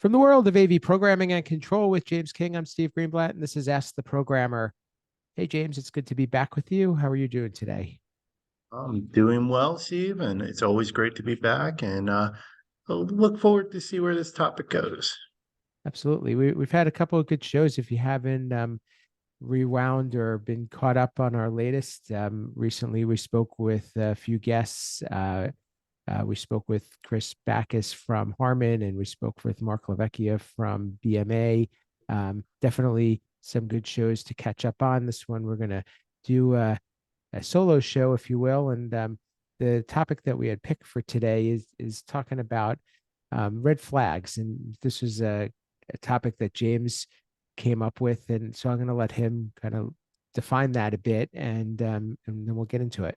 From the world of AV programming and control with James King, I'm Steve Greenblatt, and this is Ask the Programmer. Hey, James, it's good to be back with you. How are you doing today? I'm doing well, Steve, and it's always great to be back. And I'll look forward to see where this topic goes. Absolutely. We've had a couple of good shows. If you haven't rewound or been caught up on our latest, recently we spoke with a few guests. We spoke with Chris Backus from Harman, and we spoke with Mark Lavecchia from BMA. Definitely some good shows to catch up on. This one, we're going to do a solo show, if you will. And the topic that we had picked for today is talking about red flags. And this was a topic that James came up with. And so I'm going to let him kind of define that a bit, and then we'll get into it.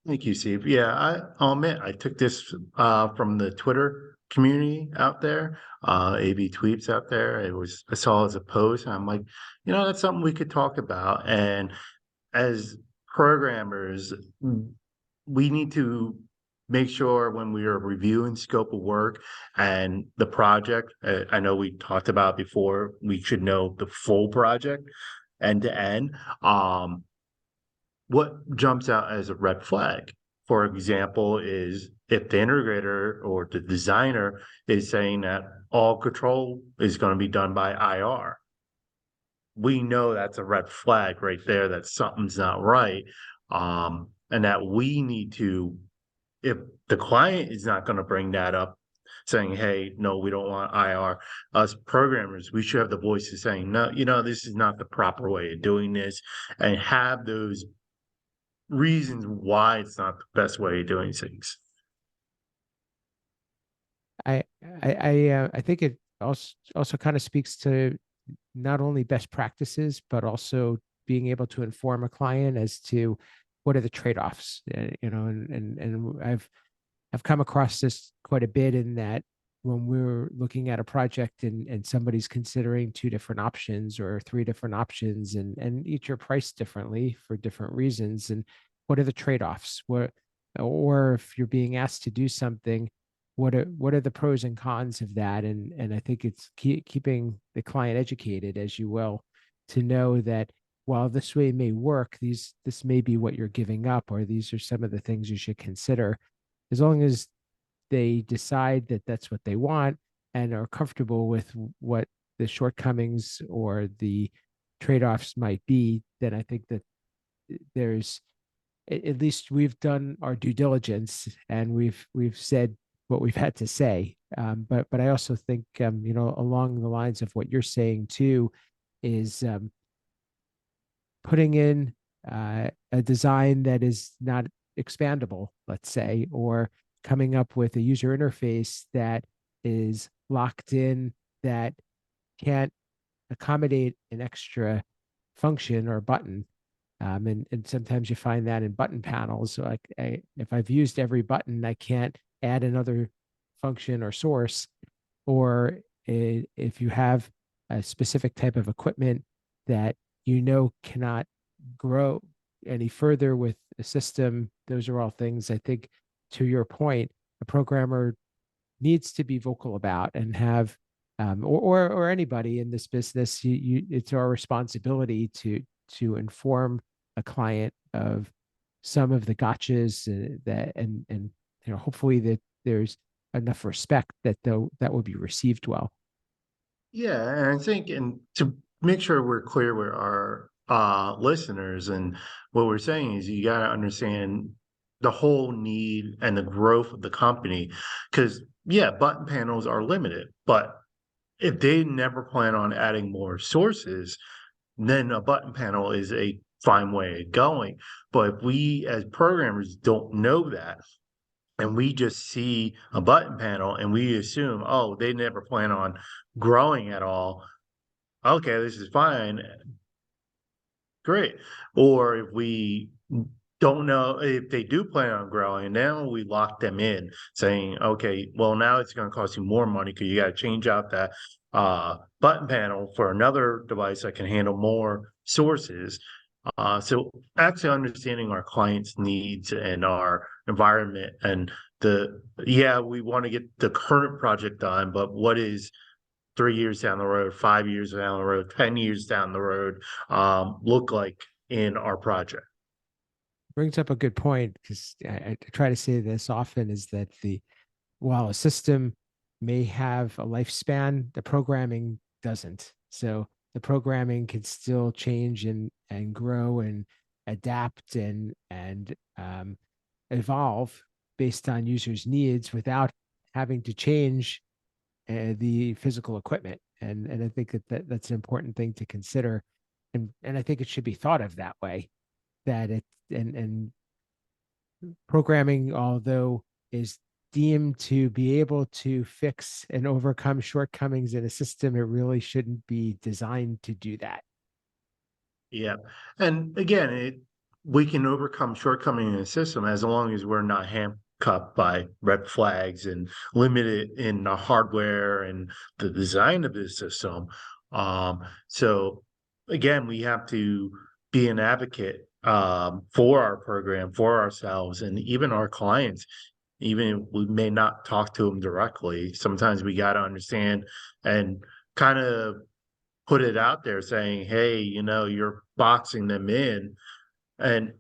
Thank you, Steve. Yeah, I'll admit I took this from the Twitter community out there, AB tweets out there. I saw it as a post, and I'm like, that's something we could talk about. And as programmers, we need to make sure when we are reviewing scope of work and the project, I know we talked about before, we should know the full project end to end. What jumps out as a red flag, for example, is if the integrator or the designer is saying that all control is going to be done by IR. We know that's a red flag right there, that something's not right. And that we need to, if the client is not going to bring that up, saying, hey, no, we don't want IR, us programmers, we should have the voices saying, no, this is not the proper way of doing this, and have those reasons why it's not the best way of doing things. I think it also kind of speaks to not only best practices, but also being able to inform a client as to what are the trade-offs. And I've come across this quite a bit in that when we're looking at a project and somebody's considering two different options or three different options, and each are priced differently for different reasons. And what are the trade-offs? Or if you're being asked to do something, what are the pros and cons of that? And I think it's keeping the client educated, as you will, to know that while this way may work, this may be what you're giving up, or these are some of the things you should consider. As long as they decide that that's what they want and are comfortable with what the shortcomings or the trade-offs might be, then I think that there's at least we've done our due diligence and we've said what we've had to say. But I also think along the lines of what you're saying too is putting in a design that is not expandable, let's say, or coming up with a user interface that is locked in, that can't accommodate an extra function or button. And sometimes you find that in button panels. So if I've used every button, I can't add another function or source. Or if you have a specific type of equipment that cannot grow any further with a system, those are all things I think, to your point, a programmer needs to be vocal about and have, or anybody in this business, it's our responsibility to inform a client of some of the gotchas, that and hopefully that there's enough respect that that will be received well. Yeah, and I think, and to make sure we're clear with our listeners, and what we're saying is you got to understand the whole need and the growth of the company. Because, yeah, button panels are limited, but if they never plan on adding more sources, then a button panel is a fine way of going. But if we as programmers don't know that, and we just see a button panel and we assume, oh, they never plan on growing at all. Okay, this is fine. Great. Or if we don't know if they do plan on growing, now we lock them in saying, okay, well, now it's going to cost you more money because you got to change out that button panel for another device that can handle more sources. So actually understanding our clients' needs and our environment and we want to get the current project done, but what is 3 years down the road, 5 years down the road, 10 years down the road look like in our project? Brings up a good point, because I try to say this often, is that while a system may have a lifespan, the programming doesn't. So the programming can still change and grow and adapt and evolve based on users' needs without having to change the physical equipment. And I think that's an important thing to consider, and I think it should be thought of that way. That it and programming, although is deemed to be able to fix and overcome shortcomings in a system, it really shouldn't be designed to do that. Yeah. And again, we can overcome shortcoming in the system as long as we're not handcuffed by red flags and limited in the hardware and the design of the system. So again, we have to be an advocate for our program, for ourselves, and even our clients. Even if we may not talk to them directly, sometimes we got to understand and kind of put it out there saying, hey, you're boxing them in. And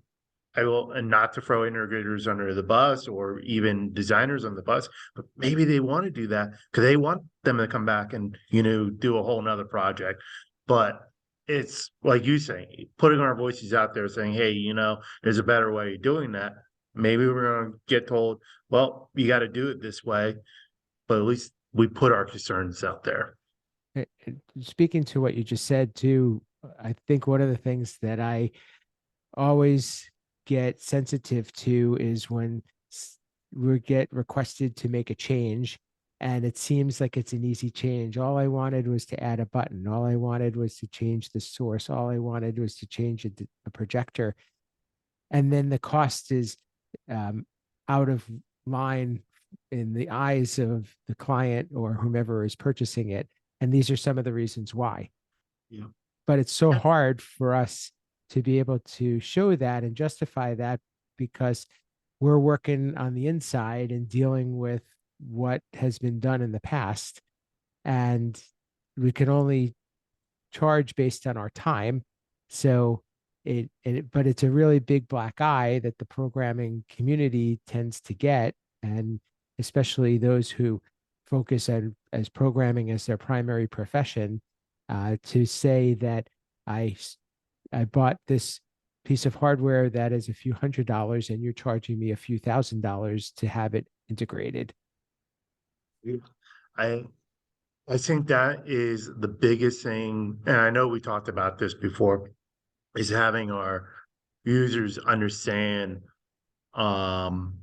I will, and not to throw integrators under the bus or even designers on the bus, but maybe they want to do that because they want them to come back and, do a whole nother project. But it's like you say, putting our voices out there saying, hey, there's a better way of doing that. Maybe we're going to get told, well, you got to do it this way, but at least we put our concerns out there. Speaking to what you just said too, I think one of the things that I always get sensitive to is when we get requested to make a change, and it seems like it's an easy change. All I wanted was to add a button. All I wanted was to change the source. All I wanted was to change a projector. And then the cost is um, out of line in the eyes of the client or whomever is purchasing it. And these are some of the reasons why. Yeah. But it's so hard for us to be able to show that and justify that, because we're working on the inside and dealing with what has been done in the past. And we can only charge based on our time. So but it's a really big black eye that the programming community tends to get, and especially those who focus on as programming as their primary profession, to say that I I bought this piece of hardware that is a few $100s and you're charging me a few $1,000s to have it integrated. I I think that is the biggest thing, and I know we talked about this before, is having our users understand um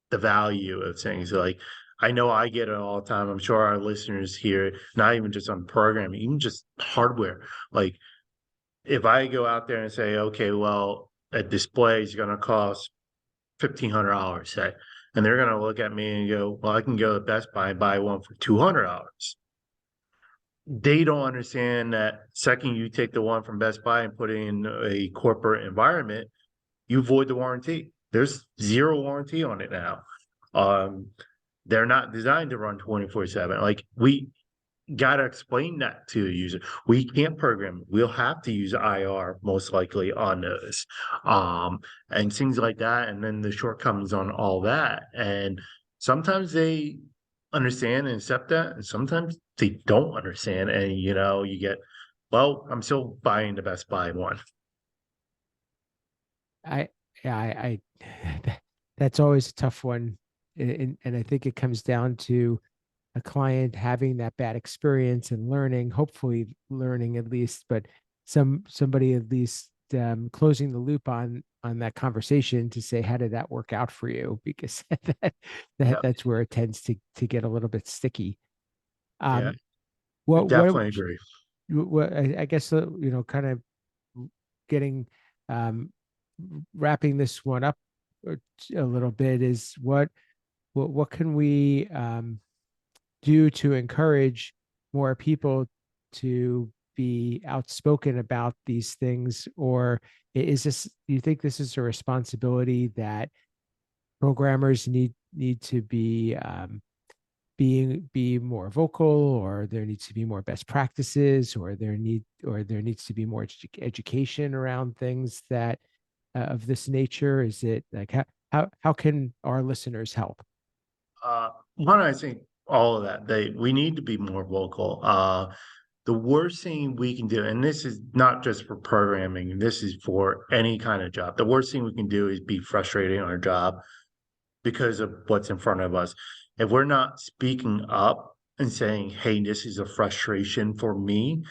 the value of things. Like I know I get it all the time. I'm sure our listeners hear it, not even just on programming, even just hardware. Like if I go out there and say, okay, well, a display is gonna cost $1,500, say, and they're gonna look at me and go, well, I can go to Best Buy and buy one for $200. They don't understand that second you take the one from Best Buy and put it in a corporate environment, you void the warranty. There's zero warranty on it now. Um, they're not designed to run 24/7. Like we got to explain that to a user. We can't program it. We'll have to use IR most likely on those, and things like that. And then the shortcomings on all that. And sometimes they understand and accept that, and sometimes they don't understand. And you get, well, I'm still buying the Best Buy one. I, yeah, that's always a tough one. And I think it comes down to a client having that bad experience and learning, hopefully learning at least, but somebody at least closing the loop on that conversation to say, how did that work out for you? Because Yeah, that's where it tends to get a little bit sticky. yeah, Um, I what definitely agree. I guess kind of getting um, wrapping this one up a little bit is what can we do to encourage more people to be outspoken about these things? Or do you think this is a responsibility that programmers need need to be be more vocal, or there needs to be more best practices, or there needs to be more education around things that of this nature? Is it like how can our listeners help? One, I think all of that, we need to be more vocal. The worst thing we can do, and this is not just for programming, this is for any kind of job. The worst thing we can do is be frustrated on our job because of what's in front of us. If we're not speaking up and saying, hey, this is a frustration for me,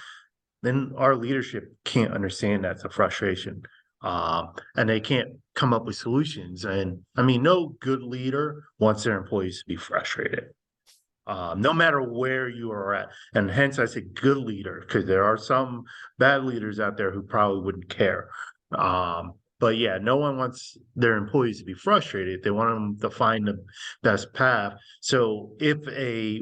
then our leadership can't understand that's a frustration. And they can't come up with solutions. And I mean, no good leader wants their employees to be frustrated, no matter where you are at. And hence, I say good leader, because there are some bad leaders out there who probably wouldn't care. But yeah, no one wants their employees to be frustrated. They want them to find the best path. So if a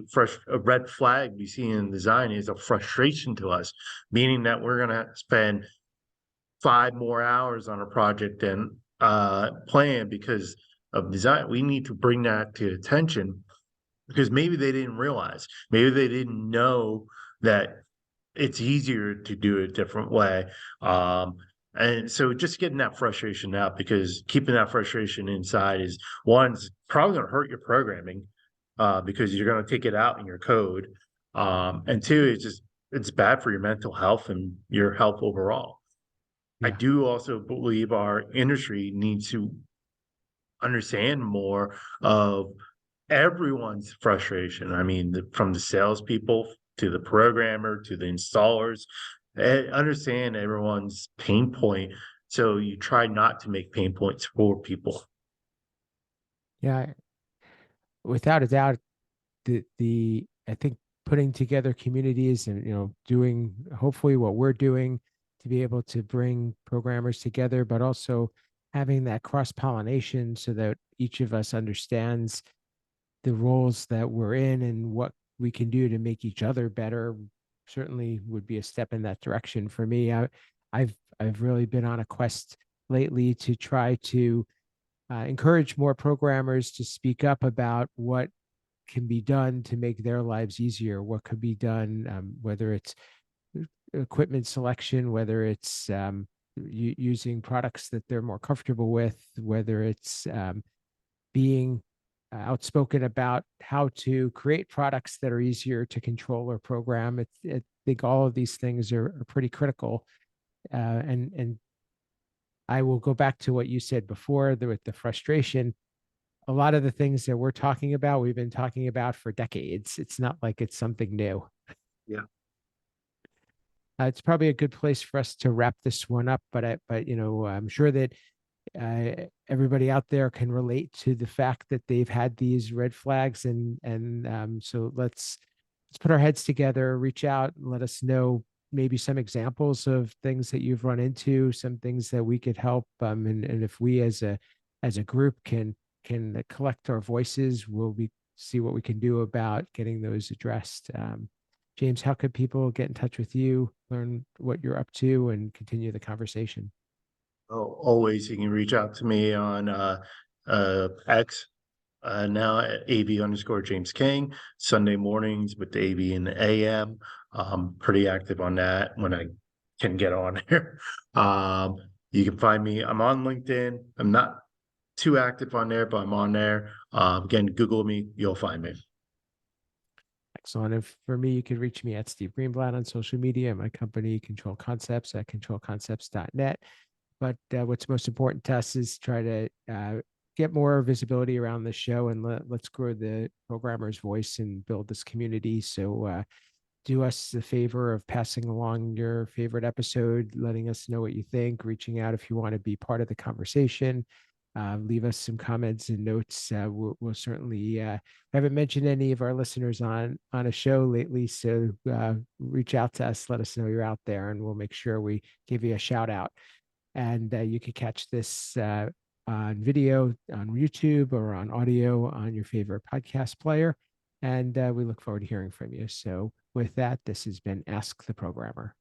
red flag we see in design is a frustration to us, meaning that we're going to spend 5 more hours on a project than planned because of design, we need to bring that to attention, because maybe they didn't realize, maybe they didn't know that it's easier to do it a different way. And so just getting that frustration out, because keeping that frustration inside is, one, it's probably going to hurt your programming, because you're going to take it out in your code. And two, it's bad for your mental health and your health overall. I Yeah. do also believe our industry needs to understand more of everyone's frustration. I mean, from the salespeople to the programmer to the installers, understand everyone's pain point. So you try not to make pain points for people. Yeah, without a doubt, the I think putting together communities and doing hopefully what we're doing to be able to bring programmers together, but also having that cross pollination so that each of us understands the roles that we're in and what we can do to make each other better certainly would be a step in that direction for me. I've really been on a quest lately to try to encourage more programmers to speak up about what can be done to make their lives easier, what could be done, whether it's equipment selection, whether it's using products that they're more comfortable with, whether it's being outspoken about how to create products that are easier to control or program. I think all of these things are pretty critical. And I will go back to what you said before with the frustration. A lot of the things that we're talking about, we've been talking about for decades. It's not like it's something new. Yeah. It's probably a good place for us to wrap this one up, but I'm sure that everybody out there can relate to the fact that they've had these red flags, and so let's put our heads together, reach out, and let us know maybe some examples of things that you've run into, some things that we could help, and if we as a group can collect our voices, we'll be see what we can do about getting those addressed. James, how could people get in touch with you, learn what you're up to, and continue the conversation? Oh, always you can reach out to me on X, now at AV underscore James King, Sunday mornings with the AV and the AM. Pretty active on that when I can get on there. You can find me. I'm on LinkedIn. I'm not too active on there, but I'm on there. Again, Google me, you'll find me. Excellent. And for me, you can reach me at Steve Greenblatt on social media, my company, Control Concepts, at controlconcepts.net. But what's most important to us is try to get more visibility around the show, and let's grow the programmer's voice and build this community. So do us the favor of passing along your favorite episode, letting us know what you think, reaching out if you want to be part of the conversation. Leave us some comments and notes. We'll certainly haven't mentioned any of our listeners on a show lately, so reach out to us, let us know you're out there, and we'll make sure we give you a shout out. And you can catch this on video on YouTube or on audio on your favorite podcast player. And we look forward to hearing from you. So with that, this has been Ask the Programmer.